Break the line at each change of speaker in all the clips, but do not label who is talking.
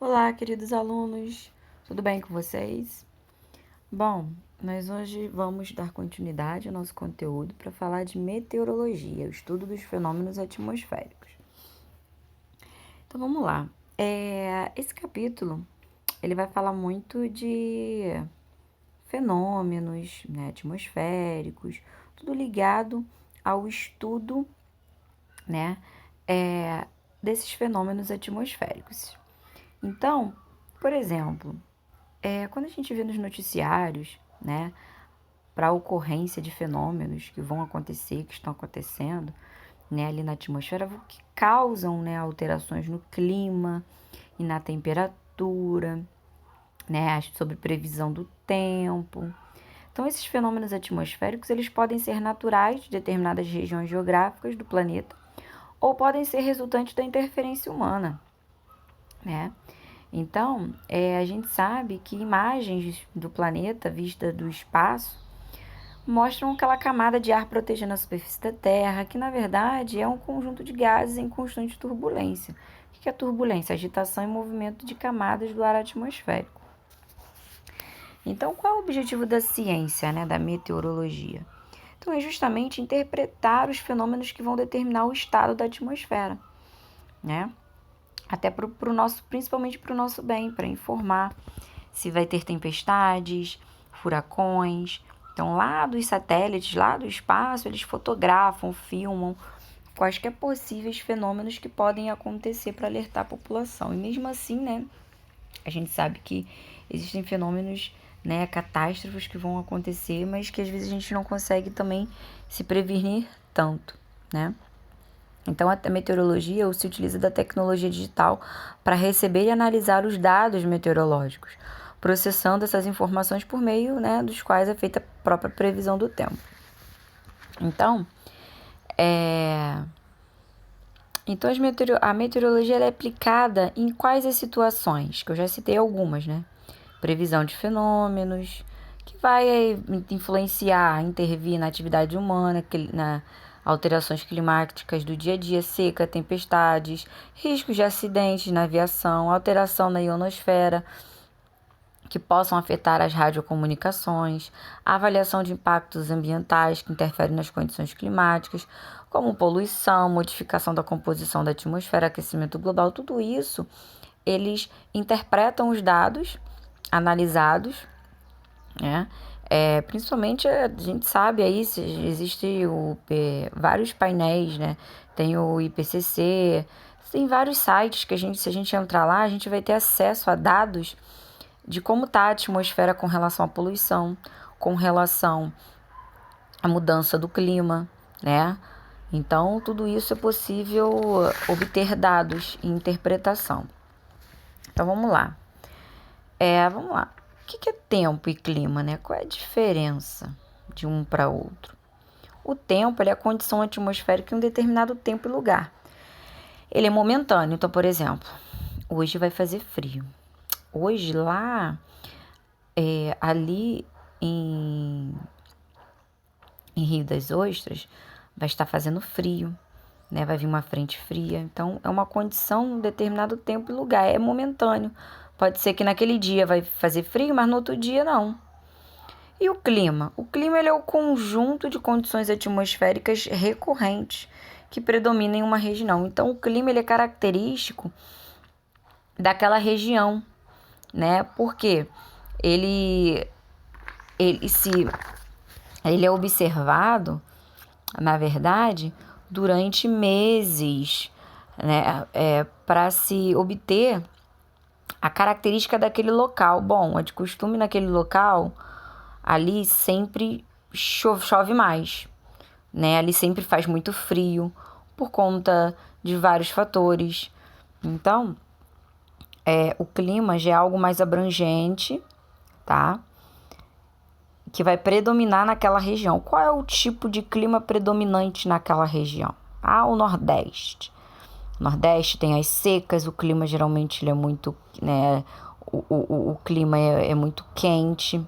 Olá, queridos alunos, tudo bem com vocês? Bom, nós hoje vamos dar continuidade ao nosso conteúdo para falar de meteorologia, o estudo dos fenômenos atmosféricos. Então vamos lá. Esse capítulo ele vai falar muito de fenômenos, né, atmosféricos, tudo ligado ao estudo, né, desses fenômenos atmosféricos. Então, por exemplo, quando a gente vê nos noticiários, né, para a ocorrência de fenômenos que vão acontecer, que estão acontecendo, né, ali na atmosfera, que causam, né, alterações no clima e na temperatura, né, sobre previsão do tempo. Então, esses fenômenos atmosféricos, eles podem ser naturais de determinadas regiões geográficas do planeta ou podem ser resultantes da interferência humana, né? Então, a gente sabe que imagens do planeta vista do espaço mostram aquela camada de ar protegendo a superfície da Terra, que na verdade é um conjunto de gases em constante turbulência. O que é turbulência? Agitação e movimento de camadas do ar atmosférico. Então, qual é o objetivo da ciência, né, da meteorologia? Então, é justamente interpretar os fenômenos que vão determinar o estado da atmosfera, né? Até principalmente para o nosso bem, para informar se vai ter tempestades, furacões. Então, lá dos satélites, lá do espaço, eles fotografam, filmam quaisquer possíveis fenômenos que podem acontecer para alertar a população. E mesmo assim, né, a gente sabe que existem fenômenos, né, catástrofes que vão acontecer, mas que às vezes a gente não consegue também se prevenir tanto, né? Então, a meteorologia se utiliza da tecnologia digital para receber e analisar os dados meteorológicos, processando essas informações por meio, né, dos quais é feita a própria previsão do tempo. Então, a meteorologia ela é aplicada em quais as situações? Que eu já citei algumas, né? Previsão de fenômenos, que vai influenciar, intervir na atividade humana, na alterações climáticas do dia a dia, seca, tempestades, riscos de acidentes na aviação, alteração na ionosfera, que possam afetar as radiocomunicações, a avaliação de impactos ambientais que interferem nas condições climáticas, como poluição, modificação da composição da atmosfera, aquecimento global, tudo isso, eles interpretam os dados analisados, né? Principalmente a gente sabe aí, existe vários painéis, né? Tem o IPCC, tem vários sites que se a gente entrar lá, a gente vai ter acesso a dados de como está a atmosfera com relação à poluição, com relação à mudança do clima, né? Então, tudo isso é possível obter dados e interpretação. Então, vamos lá. O que é tempo e clima, né? Qual é a diferença de um para outro? O tempo é a condição atmosférica em um determinado tempo e lugar. Ele é momentâneo. Então, por exemplo, hoje vai fazer frio. Hoje lá, ali em Rio das Ostras, vai estar fazendo frio, né? Vai vir uma frente fria. Então, é uma condição em um determinado tempo e lugar. É momentâneo. Pode ser que naquele dia vai fazer frio, mas no outro dia não. E o clima? O clima ele é o conjunto de condições atmosféricas recorrentes que predominam em uma região. Então, o clima ele é característico daquela região, né? Porque ele é observado, na verdade, durante meses, né? Para se obter a característica daquele local. Bom, é de costume naquele local, ali sempre chove mais, né? Ali sempre faz muito frio por conta de vários fatores. Então, o clima já é algo mais abrangente, tá? Que vai predominar naquela região. Qual é o tipo de clima predominante naquela região? O Nordeste. O Nordeste tem as secas, o clima geralmente ele é muito, né? O clima é muito quente,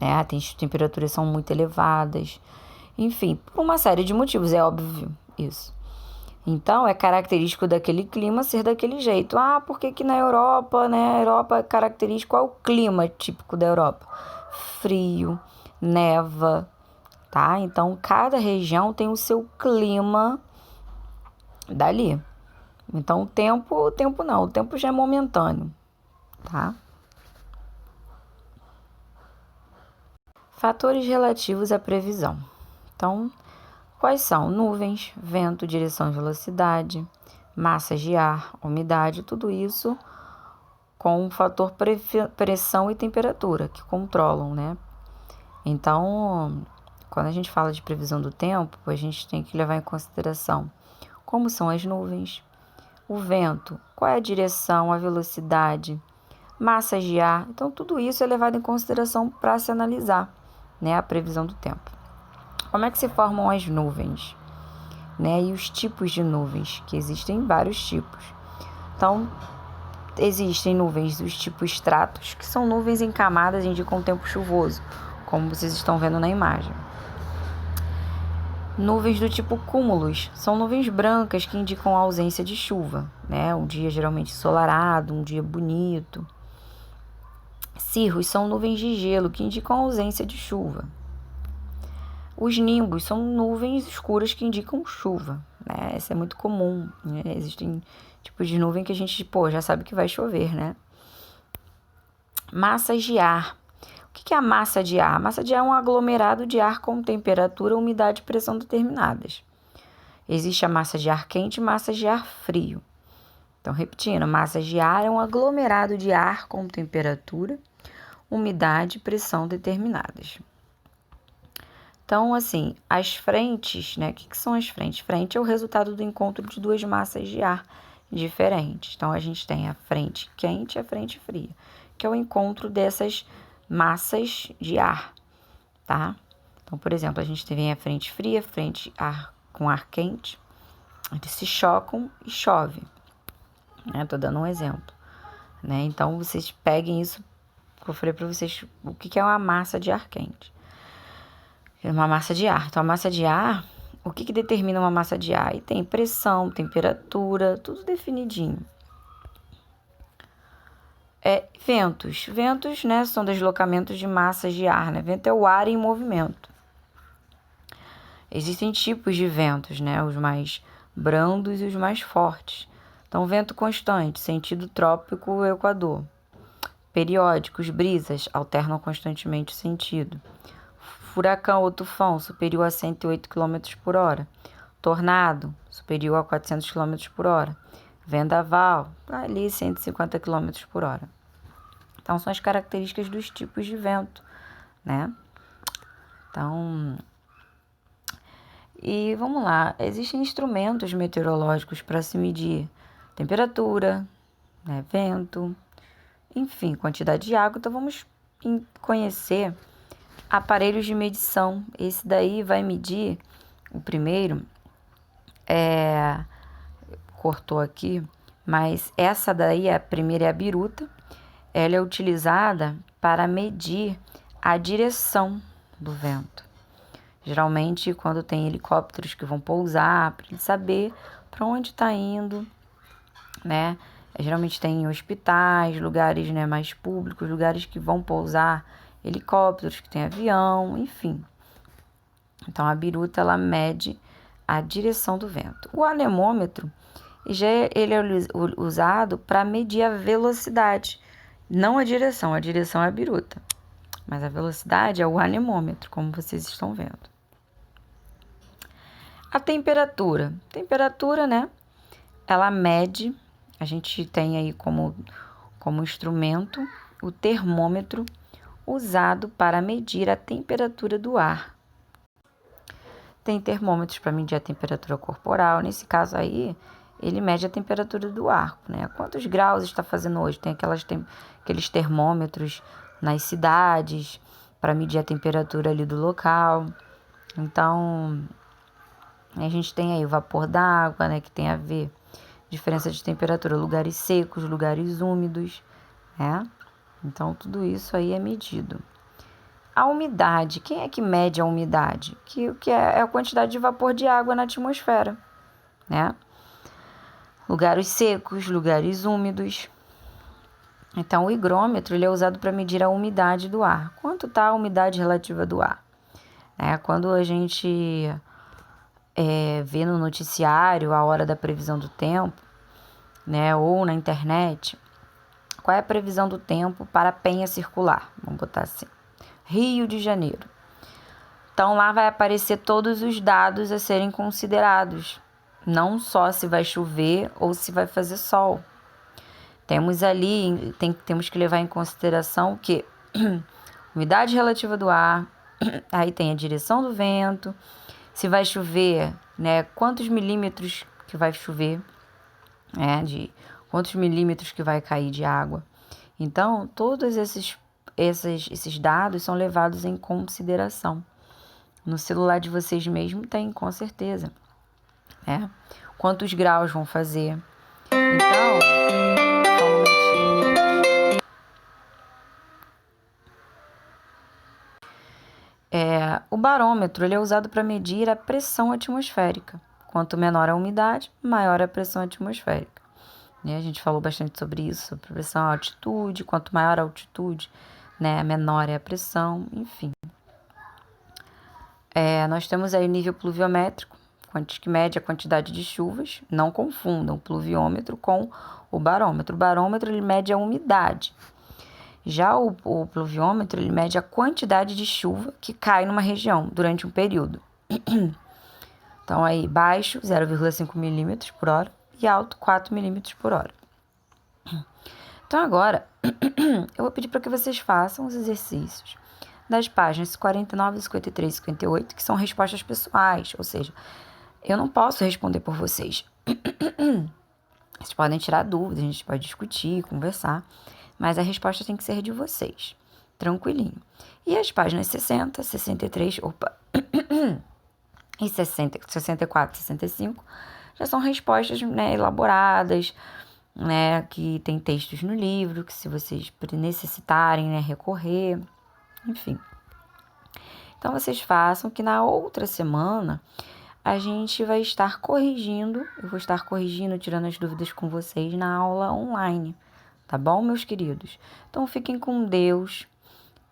né? As temperaturas são muito elevadas. Enfim, por uma série de motivos, é óbvio isso. Então, é característico daquele clima ser daquele jeito. Ah, por que que na Europa, né? A Europa é característico, qual é o clima típico da Europa? Frio, neva, tá? Então, cada região tem o seu clima dali. Então, o tempo não, o tempo já é momentâneo, tá? Fatores relativos à previsão. Então, quais são? Nuvens, vento, direção e velocidade, massas de ar, umidade, tudo isso com o fator pressão e temperatura, que controlam, né? Então, quando a gente fala de previsão do tempo, a gente tem que levar em consideração como são as nuvens, o vento, qual é a direção, a velocidade, massas de ar. Então, tudo isso é levado em consideração para se analisar, né, a previsão do tempo. Como é que se formam as nuvens, né, e os tipos de nuvens, que existem vários tipos. Então, existem nuvens dos tipos estratos, que são nuvens em camadas e indicam tempo chuvoso, como vocês estão vendo na imagem. Nuvens do tipo cúmulos são nuvens brancas que indicam a ausência de chuva, né? Um dia geralmente ensolarado, um dia bonito. Cirros são nuvens de gelo que indicam a ausência de chuva. Os nimbos são nuvens escuras que indicam chuva, né? Isso é muito comum, né? Existem tipos de nuvem que a gente, já sabe que vai chover, né? Massas de ar. O que é a massa de ar? A massa de ar é um aglomerado de ar com temperatura, umidade e pressão determinadas. Existe a massa de ar quente e massa de ar frio. Então, repetindo, massa de ar é um aglomerado de ar com temperatura, umidade e pressão determinadas. Então, assim, as frentes, né? O que são as frentes? Frente é o resultado do encontro de duas massas de ar diferentes. Então, a gente tem a frente quente e a frente fria, que é o encontro dessas massas de ar, tá? Então, por exemplo, a gente tem a frente fria, frente ar com ar quente, eles se chocam e chove, né? Tô dando um exemplo, né? Então, vocês peguem isso que eu falei para vocês, o que é uma massa de ar quente. É uma massa de ar. Então, a massa de ar, o que determina uma massa de ar? E tem pressão, temperatura, tudo definidinho. Ventos. Ventos, né, são deslocamentos de massas de ar, né? Vento é o ar em movimento. Existem tipos de ventos, né? Os mais brandos e os mais fortes. Então, vento constante, sentido trópico, equador. Periódicos, brisas, alternam constantemente o sentido. Furacão ou tufão, superior a 108 km por hora. Tornado, superior a 400 km por hora. Vendaval, ali 150 km por hora. Então, são as características dos tipos de vento, né? Então, e vamos lá, existem instrumentos meteorológicos para se medir temperatura, né, vento, enfim, quantidade de água. Então, vamos conhecer aparelhos de medição. Esse daí vai medir, o primeiro, cortou aqui, mas essa daí, a primeira é a biruta. Ela é utilizada para medir a direção do vento. Geralmente, quando tem helicópteros que vão pousar, para ele saber para onde está indo, né? Geralmente tem hospitais, lugares, né, mais públicos, lugares que vão pousar helicópteros, que tem avião, enfim. Então, a biruta, ela mede a direção do vento. O anemômetro, ele é usado para medir a velocidade, não a direção é a biruta. Mas a velocidade é o anemômetro, como vocês estão vendo. A temperatura. Temperatura, né? Ela mede, a gente tem aí como instrumento o termômetro usado para medir a temperatura do ar. Tem termômetros para medir a temperatura corporal. Nesse caso aí, ele mede a temperatura do ar, né? Quantos graus está fazendo hoje? Tem aqueles termômetros nas cidades para medir a temperatura ali do local. Então, a gente tem aí o vapor d'água, né, que tem a ver diferença de temperatura, lugares secos, lugares úmidos, né? Então, tudo isso aí é medido. A umidade, quem é que mede a umidade? Que é a quantidade de vapor de água na atmosfera, né? lugares secos, lugares úmidos. Então, o higrômetro ele é usado para medir a umidade do ar. Quanto está a umidade relativa do ar? Quando a gente vê no noticiário a hora da previsão do tempo, ou na internet, qual é a previsão do tempo para a Penha Circular? Vamos botar assim, Rio de Janeiro. Então, lá vai aparecer todos os dados a serem considerados, não só se vai chover ou se vai fazer sol. Temos que levar em consideração que umidade relativa do ar, aí tem a direção do vento, se vai chover, quantos milímetros que vai chover, de quantos milímetros que vai cair de água. Então, todos esses dados são levados em consideração. No celular de vocês mesmo tem, com certeza. Quantos graus vão fazer. Então, o barômetro ele é usado para medir a pressão atmosférica. Quanto menor a umidade, maior a pressão atmosférica. A gente falou bastante sobre isso, sobre pressão e altitude. Quanto maior a altitude, menor é a pressão, enfim. Nós temos aí o nível pluviométrico, que mede a quantidade de chuvas. Não confundam o pluviômetro com o barômetro. O barômetro ele mede a umidade. Já o pluviômetro ele mede a quantidade de chuva que cai numa região durante um período. Então, aí baixo, 0,5 milímetros por hora, e alto, 4 milímetros por hora. Então, agora, eu vou pedir para que vocês façam os exercícios das páginas 49, 53 e 58, que são respostas pessoais, ou seja, eu não posso responder por vocês. Vocês podem tirar dúvidas, a gente pode discutir, conversar, mas a resposta tem que ser de vocês, tranquilinho. E as páginas 60, 63, e 60, 64, 65, já são respostas elaboradas, que tem textos no livro, que se vocês necessitarem, recorrer, enfim. Então, vocês façam que na outra semana a gente vai estar corrigindo, eu vou estar corrigindo, tirando as dúvidas com vocês na aula online, tá bom, meus queridos? Então, fiquem com Deus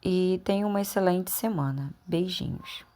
e tenham uma excelente semana. Beijinhos.